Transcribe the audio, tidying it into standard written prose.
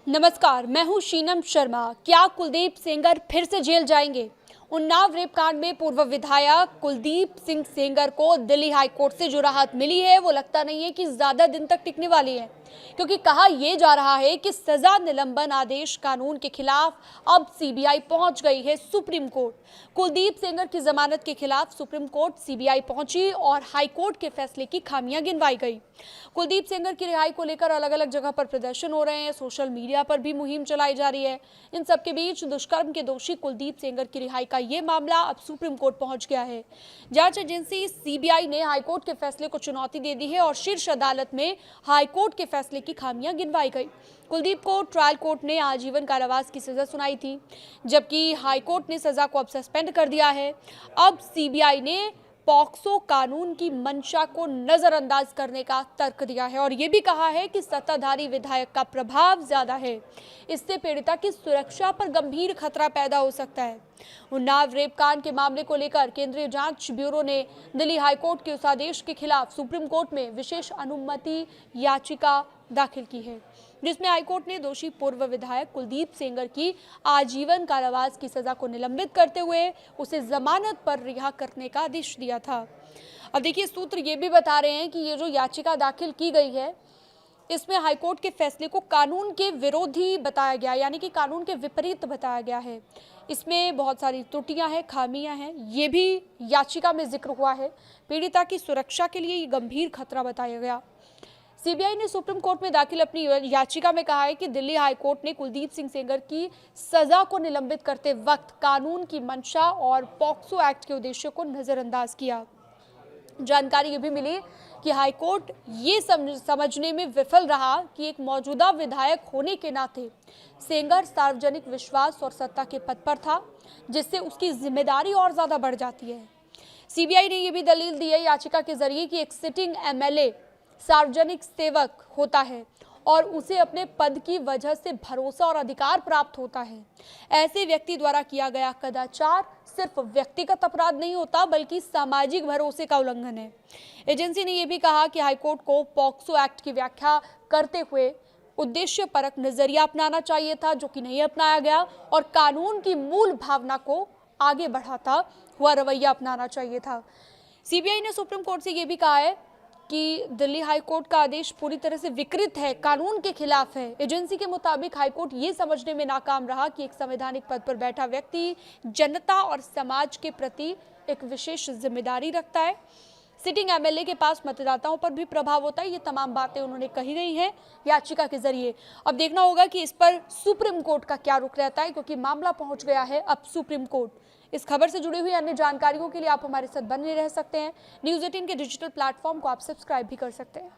नमस्कार, मैं हूं शीनम शर्मा। क्या कुलदीप सेंगर फिर से जेल जाएंगे? उन्नाव रेप कांड में पूर्व विधायक कुलदीप सिंह सेंगर को दिल्ली हाई कोर्ट से जो राहत मिली है वो लगता नहीं है कि ज्यादा दिन तक टिकने वाली है, क्योंकि कहा यह जा रहा है कि सजा निलंबन आदेश कानून के खिलाफ अब सीबीआई पहुंच गई है सुप्रीम कोर्ट। कुलदीप सेंगर की जमानत के खिलाफ सुप्रीम कोर्ट सीबीआई पहुंची और हाई कोर्ट के फैसले की खामियां गिनवाई गई। कुलदीप सेंगर की रिहाई को लेकर अलग अलग जगह पर प्रदर्शन हो रहे हैं, सोशल मीडिया पर भी मुहिम चलाई जा रही है। इन सबके बीच दुष्कर्म के दोषी कुलदीप सेंगर की रिहाई का ये मामला अब सुप्रीम कोर्ट पहुंच गया है। जांच एजेंसी सीबीआई ने हाईकोर्ट के फैसले को चुनौती दे दी है और शीर्ष अदालत में हाईकोर्ट के फैसले की खामियां गिनवाई गई। कुलदीप को ट्रायल कोर्ट ने आजीवन कारावास की सजा सुनाई थी, जबकि हाईकोर्ट ने सजा को अब सस्पेंड कर दिया है। अब सीबीआई ने पॉक्सो कानून की मंशा को नजरअंदाज करने का तर्क दिया है और यह भी कहा है कि सत्ताधारी विधायक का प्रभाव ज्यादा है, इससे पीड़िता की सुरक्षा पर गंभीर खतरा पैदा हो सकता है। उन्नाव रेप कांड के मामले को लेकर केंद्रीय जांच ब्यूरो ने दिल्ली हाईकोर्ट के उस आदेश के खिलाफ सुप्रीम कोर्ट में विशेष अनुमति याचिका दाखिल की है, जिसमें हाईकोर्ट ने दोषी पूर्व विधायक कुलदीप सेंगर की आजीवन कारावास की सजा को निलंबित करते हुए उसे जमानत पर रिहा करने का आदेश दिया था। अब देखिए, सूत्र ये भी बता रहे हैं कि ये जो याचिका दाखिल की गई है, इसमें हाईकोर्ट के फैसले को कानून के विरोधी बताया गया, यानी कि कानून के विपरीत बताया गया है। इसमें बहुत सारी त्रुटियां हैं, खामियां हैं, ये भी याचिका में जिक्र हुआ है। पीड़िता की सुरक्षा के लिए ये गंभीर खतरा बताया गया। सीबीआई ने सुप्रीम कोर्ट में दाखिल अपनी याचिका में कहा है कि दिल्ली हाई कोर्ट ने कुलदीप सिंह सेंगर की सजा को निलंबित करते वक्त कानून की मंशा और पॉक्सो एक्ट के उद्देश्य को नजरअंदाज किया। जानकारी ये भी मिली कि हाईकोर्ट ये समझने में विफल रहा कि एक मौजूदा विधायक होने के नाते सेंगर सार्वजनिक विश्वास और सत्ता के पद पर था, जिससे उसकी जिम्मेदारी और ज्यादा बढ़ जाती है। सीबीआई ने यह भी दलील दी है याचिका के जरिए कि एक सिटिंग एमएलए सार्वजनिक सेवक होता है और उसे अपने पद की वजह से भरोसा और अधिकार प्राप्त होता है। ऐसे व्यक्ति द्वारा किया गया कदाचार सिर्फ व्यक्तिगत अपराध नहीं होता, बल्कि सामाजिक भरोसे का उल्लंघन है। एजेंसी ने यह भी कहा कि हाईकोर्ट को पॉक्सो एक्ट की व्याख्या करते हुए उद्देश्य परक नजरिया अपनाना चाहिए था, जो कि नहीं अपनाया गया, और कानून की मूल भावना को आगे बढ़ाता हुआ रवैया अपनाना चाहिए था। सीबीआई ने सुप्रीम कोर्ट से यह भी कहा है कि दिल्ली हाईकोर्ट का आदेश पूरी तरह से विकृत है, कानून के खिलाफ है। एजेंसी के मुताबिक हाईकोर्ट ये समझने में नाकाम रहा कि एक संवैधानिक पद पर बैठा व्यक्ति जनता और समाज के प्रति एक विशेष जिम्मेदारी रखता है। सिटिंग एमएलए के पास मतदाताओं पर भी प्रभाव होता है। ये तमाम बातें उन्होंने कही गई हैं याचिका के जरिए। अब देखना होगा कि इस पर सुप्रीम कोर्ट का क्या रुख रहता है, क्योंकि मामला पहुंच गया है अब सुप्रीम कोर्ट। इस खबर से जुड़ी हुई अन्य जानकारियों के लिए आप हमारे साथ बने रह सकते हैं। न्यूज़ 18 के डिजिटल प्लेटफॉर्म को आप सब्सक्राइब भी कर सकते हैं।